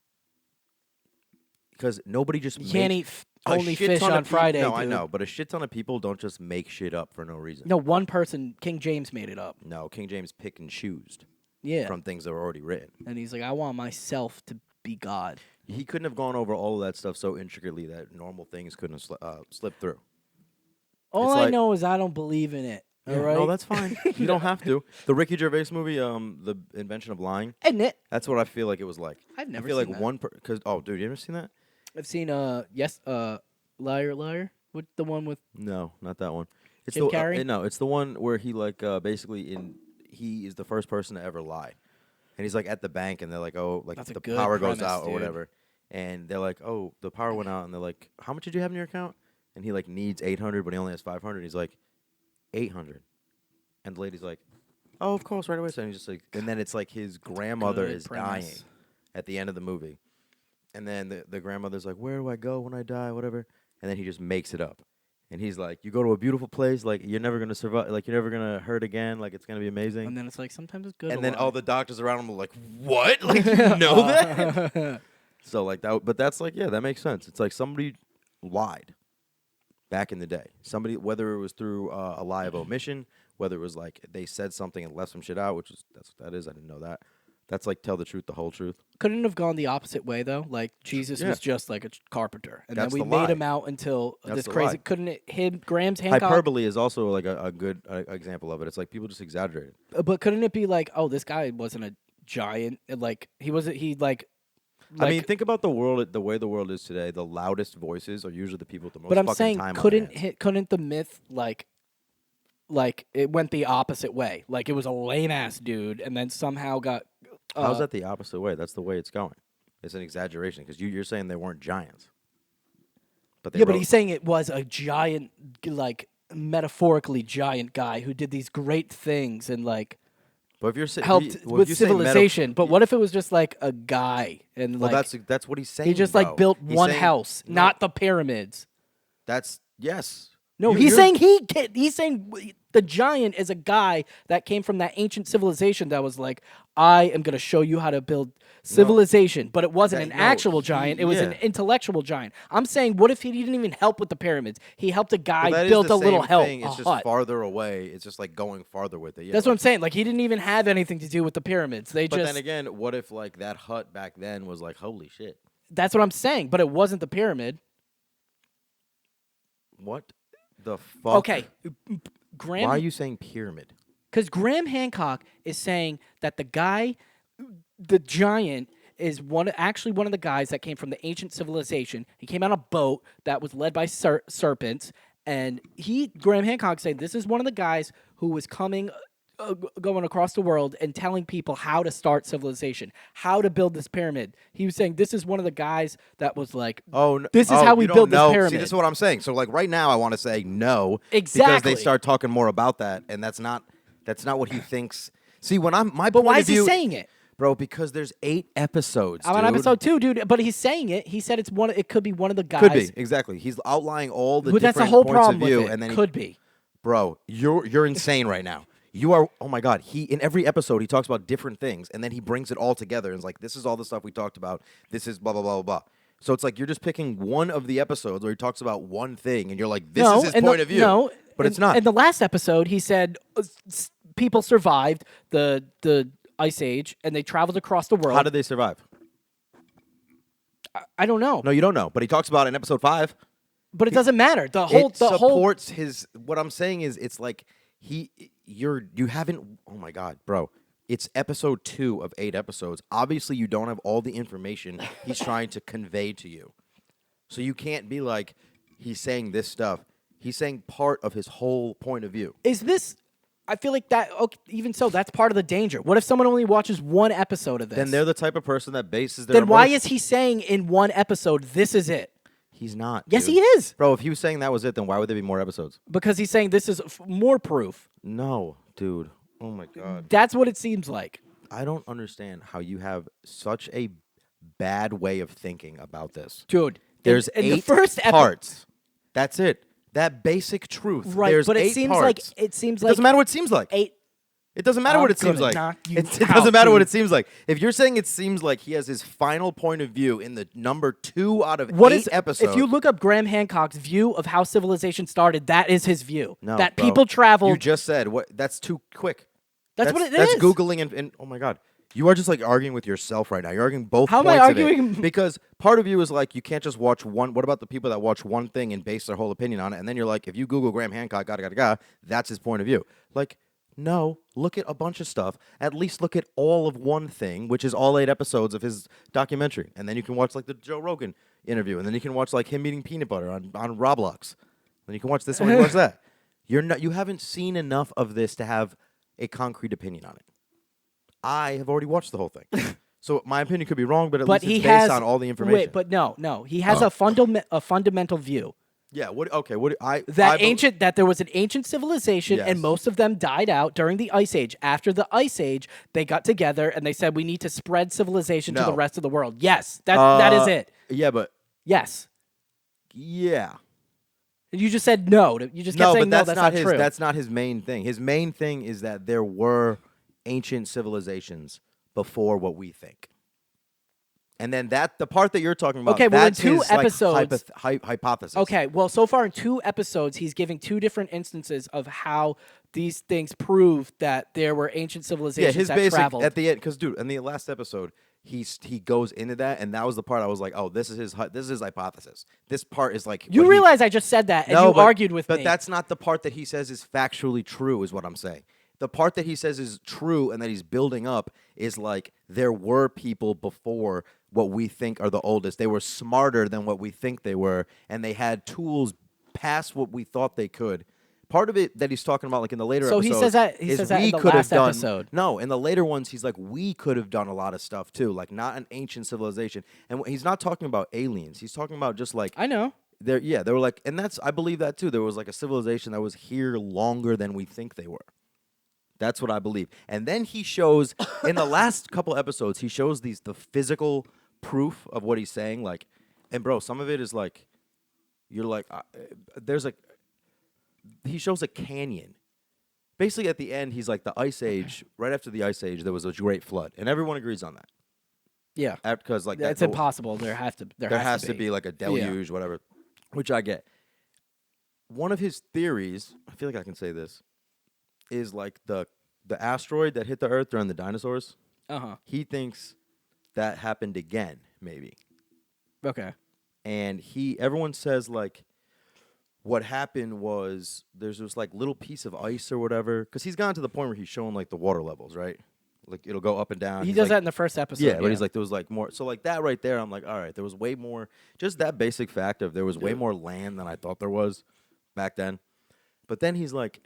Because nobody just You can't make- eat a only shit fish ton on of peop- Friday. No, I dude. know, but a shit ton of people don't just make shit up for no reason. No, one person, King James, made it up. No, King James picked and chose Yeah. from things that were already written. And he's like, I want myself to be God. He couldn't have gone over all of that stuff so intricately that normal things couldn't have slipped through. All It's I like- know is I don't believe in it. All right. No, that's fine. You don't have to. The Ricky Gervais movie, The Invention of Lying, Isn't it? that's what I feel like it was like. I've never I feel seen like that. one because dude, you ever seen that? I've seen Liar Liar. What the one with No, not that one. It's Jim the Carrey? no, it's the one where he like basically he is the first person to ever lie, and he's like at the bank, and they're like, oh, like That's a the good power goes premise, out or dude. whatever, and they're like, oh, the power went out, and they're like, how much did you have in your account? And he like needs 800, but he only has 500. He's like, 800, and the lady's like, oh, of course, right away. So he's just like, and then it's like his grandmother good is premise. dying at the end of the movie, and then the grandmother's like, where do I go when I die, whatever. And then he just makes it up. And he's like, you go to a beautiful place, like, you're never going to survive, like, you're never going to hurt again, like, it's going to be amazing. And then it's like sometimes it's good. And to then lie. all the doctors around him are like, what? Like, you know that? So, like, that, but that's like, yeah, that makes sense. It's like somebody lied back in the day. Somebody, whether it was through a lie of omission, whether it was like they said something and left some shit out, which is, that's what that is. I didn't know that. That's like tell the truth, the whole truth. Couldn't it have gone the opposite way though. Like Jesus Yeah. was just like a carpenter, and That's then we the made lie. him out until That's this the crazy. lie. Couldn't it? Graham's Hancock. Hyperbole is also like a good example of it. It's like people just exaggerated. But couldn't it be like, oh, this guy wasn't a giant. Like he wasn't. He like. I mean, think about the world, the way the world is today. The loudest voices are usually the people with the most But I'm fucking saying, time on couldn't their hands. couldn't the myth like it went the opposite way? Like it was a lame ass dude, and then somehow got. How's that the opposite way? That's the way it's going. It's an exaggeration because you're saying they weren't giants. But they Yeah, but wrote- he's saying it was a giant, like metaphorically giant guy who did these great things and like But if you're saying helped with civilization. But what if it was just like a guy and Well, like that's what he's saying. he just bro. like built He's one saying- house, no, not the pyramids? That's yes. No, he's saying he's saying the giant is a guy that came from that ancient civilization that was like, I am going to show you how to build civilization, but it wasn't an actual giant; it was an intellectual giant. I'm saying, what if he didn't even help with the pyramids? He helped a guy Well, that is build the a little same hut. thing. It's just hut. farther away. It's just like going farther with it. Yeah, That's what I'm saying. Like he didn't even have anything to do with the pyramids. They But just then again, what if like that hut back then was like holy shit? that's what I'm saying. But it wasn't the pyramid. What the fuck? Okay, Graham. Why are you saying pyramid? Because Graham Hancock is saying that the guy, the giant, is actually one of the guys that came from the ancient civilization. He came on a boat that was led by serpents, And Graham Hancock said, this is one of the guys who was going across the world and telling people how to start civilization, how to build this pyramid. He was saying, this is one of the guys that was like, this is how we build this pyramid. See, this is what I'm saying. So, like, right now, I want to say no. Exactly. Because they start talking more about that, and that's not what he thinks. See, when I'm my But point why of is he view, saying it? bro? Because there's 8 episodes. I'm on dude. episode 2, dude. But he's saying it. He said it could be one of the guys. Could be, exactly. He's outlining all the But different that's the whole points problem of view, with it. and then Could be. Bro, you're insane right now. You are. Oh my God. In every episode he talks about different things, and then he brings it all together and is like, "This is all the stuff we talked about. This is blah blah blah blah blah." So it's like you're just picking one of the episodes where he talks about one thing, and you're like, "This is his point of view." No, but it's not. In the last episode, he said people survived the Ice Age, and they traveled across the world. How did they survive? I don't know. No, you don't know. But he talks about it in episode 5. But it doesn't matter. The It whole supports his. What I'm saying is, it's like you haven't. Oh my God, bro. It's episode 2 of 8 episodes. Obviously, you don't have all the information he's trying to convey to you. So you can't be like, he's saying this stuff. He's saying part of his whole point of view. Is this? I feel like that. Okay, even so, that's part of the danger. What if someone only watches one episode of this? Then they're the type of person that bases their. Then why emotions- is he saying in one episode, this is it? He's not. Yes, dude. he is. Bro, if he was saying that was it, then why would there be more episodes? Because he's saying this is more proof. No, dude. Oh my God. That's what it seems like. I don't understand how you have such a bad way of thinking about this. Dude, There's in 8 the first parts. That's it. That basic truth. Right, There's but 8 it seems parts. like it Doesn't matter what it seems like. 8. It doesn't matter what I'm it seems gonna like. knock you It out, doesn't matter what dude. it seems like. If you're saying it seems like he has his final point of view in the number 2 out of What 8 is episodes. If you look up Graham Hancock's view of how civilization started, that is his view. No, that bro. people traveled. You just said what? That's too quick. That's what it That's is. Googling and oh my God. You are just like arguing with yourself right now. You're arguing both How am I points of it. arguing? Because part of you is like, you can't just watch one. What about the people that watch one thing and base their whole opinion on it? And then you're like, if you Google Graham Hancock, that's his point of view. Like, no, look at a bunch of stuff. At least look at all of one thing, which is all 8 episodes of his documentary. And then you can watch like the Joe Rogan interview. And then you can watch like him eating peanut butter on Roblox. Then you can watch this one and watch that. You haven't seen enough of this to have a concrete opinion on it. I have already watched the whole thing. So my opinion could be wrong, but at but least he it's based has on all the information. Wait, but no. He has a fundamental view Yeah, that that there was an ancient civilization Yes. and most of them died out during the Ice Age. After the Ice Age, they got together and they said we need to spread civilization to No. the rest of the world. Yes, that is it. Yeah, but Yes. yeah. You just said no. You just kept No, saying but that's no, that's not not his true. that's not his main thing. His main thing is that there were ancient civilizations before what we think. And then the part that you're talking about, Okay, well, in that's 2 his, like, episodes- hypothesis. Okay, well, so far in 2 episodes, he's giving 2 different instances of how these things prove that there were ancient Yeah, civilizations his that basic traveled. at the end, because dude, in the last episode, he goes into that, and that was the part I was like, oh, this is his hypothesis. This part is like you what he- realize I just said that, and No, you but- argued with but me. that's not the part that he says is factually true, is what I'm saying. The part that he says is true and that he's building up is like there were people before what we think are the oldest. They were smarter than what we think they were, and they had tools past what we thought they could. Part of it that he's talking about, like in the later So he episodes, says that- he is says that we in the could have last done- episode. No, in the later ones, he's like, we could have done a lot of stuff too, like not an ancient civilization. And he's not talking about aliens. He's talking about just like I know. they were like, and I believe that too. There was like a civilization that was here longer than we think they were. That's what I believe. And then he shows in the last couple episodes, he shows the physical proof of what he's saying. Like, and bro, some of it is like, you're like, he shows a canyon. Basically, at the end, he's like the Ice Age. Right after the Ice Age, there was a great flood, and everyone agrees on that. Yeah, Because like it's impossible. There has to be like a deluge, whatever, which I get. One of his theories, I feel like I can say this, is like the asteroid that hit the Earth during the dinosaurs. Uh-huh. He thinks that happened again, maybe. Okay. And everyone says like, what happened was there's this like little piece of ice or whatever, because he's gotten to the point where he's showing like the water levels, right? Like it'll go up and down. He He's does like, that in the first episode. Yeah, but he's like, there was like more. So like that right there, I'm like, all right, there was way more. Just that basic fact of there was way more land than I thought there was. back then. But then he's like,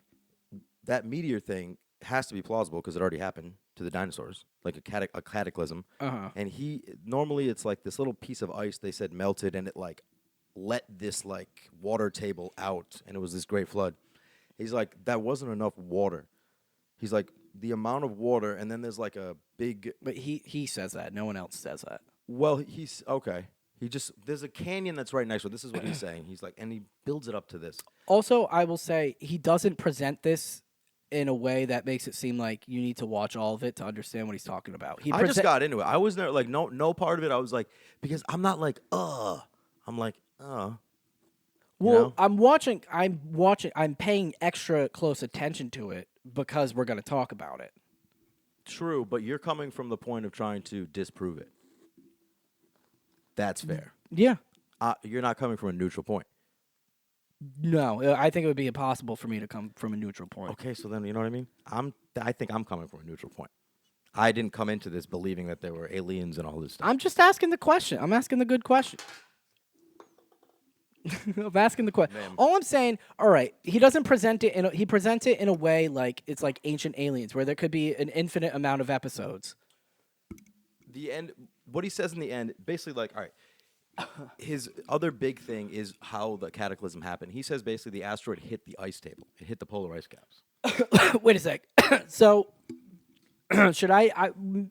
that meteor thing has to be plausible because it already happened to the dinosaurs, like a cataclysm. And normally it's like this little piece of ice they said melted and it like let this like water table out and it was this great flood. He's like, that wasn't enough water. He's like, the amount of water, and then there's like a big. But he says that. No one else says that. Well, he's okay. There's a canyon that's right next to it. This is what he's saying. He's like, and he builds it up to this. Also, I will say he doesn't present this in a way that makes it seem like you need to watch all of it to understand what he's talking about. I just got into it. I was never like no part of it. I was like, because I'm not like I'm like Well, I'm watching. I'm paying extra close attention to it because we're going to talk about it. True, but you're coming from the point of trying to disprove it. That's fair. Yeah. You're not coming from a neutral point. No, I think it would be impossible for me to come from a neutral point. Okay, so then you know what I mean? I think I'm coming from a neutral point. I didn't come into this believing that there were aliens and all this stuff. I'm just asking the question. I'm asking the good question. I'm asking the question. All I'm saying, all right, he doesn't present it he presents it in a way like it's like Ancient Aliens, where there could be an infinite amount of episodes. The end. What he says in the end, basically, like, all right. His other big thing is how the cataclysm happened. He says basically the asteroid hit the ice table. It hit the polar ice caps. Wait a sec. So, should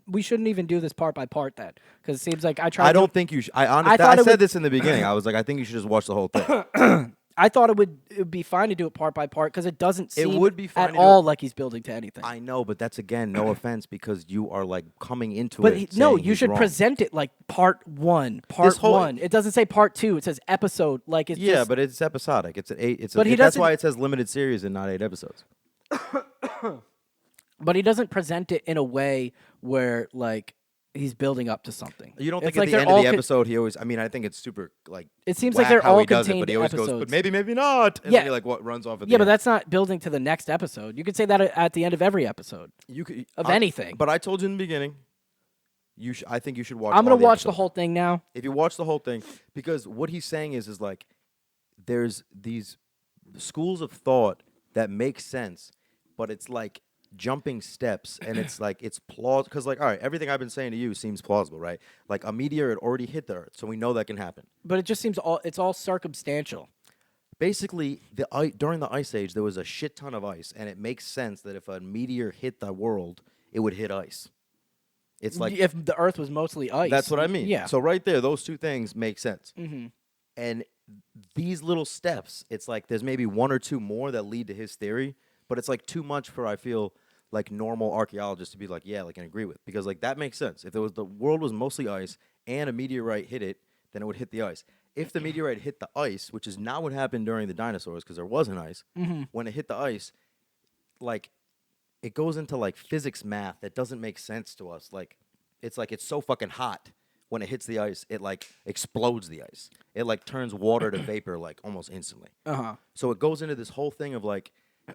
we shouldn't even do this part by part then, because it seems like I tried. I don't think you should. I said this in the beginning. I was like, I think you should just watch the whole thing. I thought it would be fine to do it part by part because it doesn't seem would be fine at to do all like he's building to anything. I know, but that's again no offense because you are like coming into But it. no, saying you he's should wrong. present it like part one, part one. It doesn't say part two. It says episode. Like it's Yeah, just, but it's episodic. It's an 8. But he that's doesn't- why it says limited series and not 8 episodes. But he doesn't present it in a way where like he's building up to something. You don't It's think like at the they're end of all the con- episode he always? I mean, I think it's super like. It seems whack like they're how all he does it, contained but he always goes, episodes. but maybe not. And Yeah. then he like what runs off at Yeah, the but end. that's not building to the next episode. You could say that at the end of every episode. You could of anything. But I told you in the beginning. I think you should watch. I'm gonna all the watch the episodes. whole thing now. If you watch the whole thing, because what he's saying is like, there's these schools of thought that make sense, but it's like jumping steps, and it's like it's plausible. Because like, all right, everything I've been saying to you seems plausible, right? Like a meteor had already hit the Earth, so we know that can happen. But it just seems it's all circumstantial. Basically, during the Ice Age, there was a shit ton of ice, and it makes sense that if a meteor hit the world, it would hit ice. It's like If the Earth was mostly ice. that's what I mean. Yeah. So right there, those two things make sense. Mm-hmm. And these little steps, it's like there's maybe one or two more that lead to his theory, but it's like too much for I feel like normal archaeologists to be like, yeah, like and agree with, because like that makes sense. If the world was mostly ice and a meteorite hit it, then it would hit the ice. If the meteorite hit the ice, which is not what happened during the dinosaurs because there wasn't ice, when it hit the ice, like it goes into like physics math that doesn't make sense to us. Like it's so fucking hot when it hits the ice, it like explodes the ice. It like turns water to vapor like almost instantly. Uh-huh. So it goes into this whole thing of like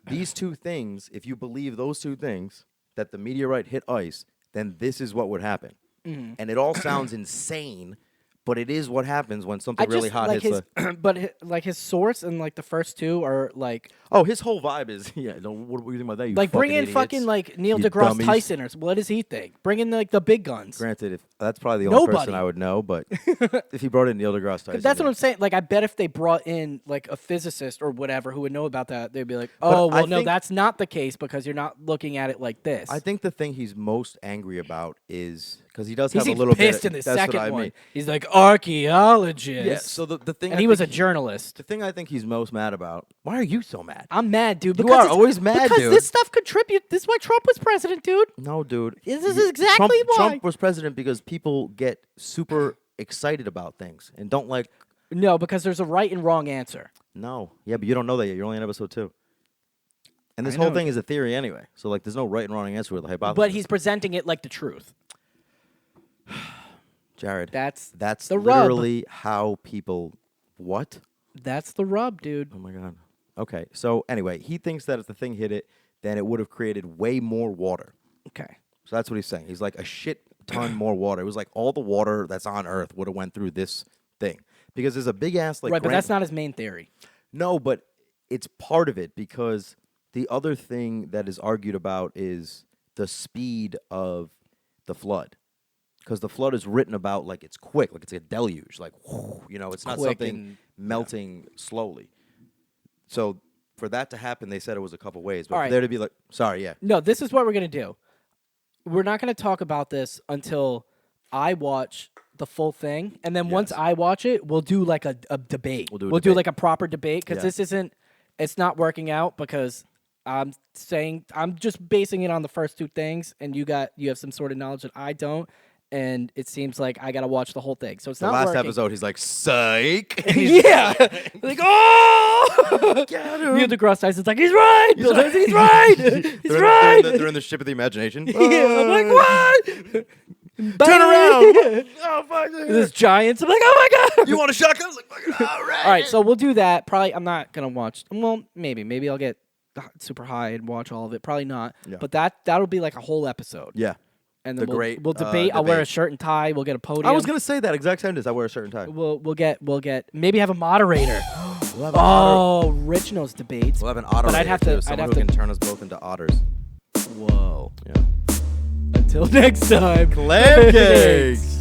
these two things, if you believe those two things, that the meteorite hit ice, then this is what would happen. And it all sounds insane, but it is what happens when something really hot like hits his, but like his source and like the first two are like Oh, his whole vibe is, yeah, what do you think about that? You like bring fucking in idiots? fucking like Neil You deGrasse dummies. Tyson or what does he think? Bring in like the big guns. Granted, if that's probably the only person Nobody. I would know, but if he brought in Neil deGrasse Tyson. That's what yeah. I'm saying. Like, I bet if they brought in like a physicist or whatever who would know about that, they'd be like, "Oh, I well, no, think- that's not the case because you're not looking at it like this." I think the thing he's most angry about is because he does he have a seems little pissed bit. in the That's second what I one. mean. He's like archaeologist. Yeah. So the thing, and I he was a think journalist. The thing I think he's most mad about. Why are you so mad? I'm mad, dude. You Because are it's- always mad, because dude. this stuff contribute. This is why Trump was president, dude. No, dude. This is exactly why. Trump was president because people get super excited about things and don't like. No, because there's a right and wrong answer. No. Yeah, but you don't know that yet. You're only in episode 2. And this I whole know. thing is a theory anyway. So like, there's no right and wrong answer with the hypothesis. But he's presenting it like the truth. Jared. That's the literally how people. What? That's the rub, dude. Oh my god. Okay. So anyway, he thinks that if the thing hit it, then it would have created way more water. Okay. So that's what he's saying. He's like a shit ton more water. It was like all the water that's on Earth would have went through this thing because there's a big ass like. Right, but that's not his main theory. No, but it's part of it because the other thing that is argued about is the speed of the flood. Because the flood is written about like it's quick, like it's a deluge, like, you know, it's not Quick something and- melting slowly. So for that to happen, they said it was a couple ways. But All for right. there to be like, sorry, yeah. No, this is what we're gonna do. We're not gonna talk about this until I watch the full thing, and then once Yes. I watch it, we'll do like a debate. We'll do a do debate. like a proper debate because Yeah. this isn't. It's not working out because I'm just basing it on the first two things, and you have some sort of knowledge that I don't, and it seems like I gotta watch the whole thing. So it's The not last working. episode, he's like, psych. And he's Yeah, like oh, Get him. Neil deGrasse Tyson's like he's right. He's right. He's right. He's right. They're in the ship of the imagination. Yeah, I'm like what? Turn around. Oh, fuck. This giants. I'm like, oh my god. You want a shotgun? I was like, fucking, all right. All right, so we'll do that. Probably, I'm not gonna watch. Well, maybe I'll get super high and watch all of it. Probably not. Yeah. But that'll be like a whole episode. Yeah. And then The we'll, great, we'll debate. I'll wear a debate. shirt and tie. We'll get a podium. I was gonna say that exact sentence. I wear a certain time. We'll get maybe have a moderator. We'll have an otter. Oh, Rich knows debates. We'll have an otter. But I'd have to- Someone I'd have who to- can turn us both into otters. Whoa. Yeah. Until next time. Clam Cakes.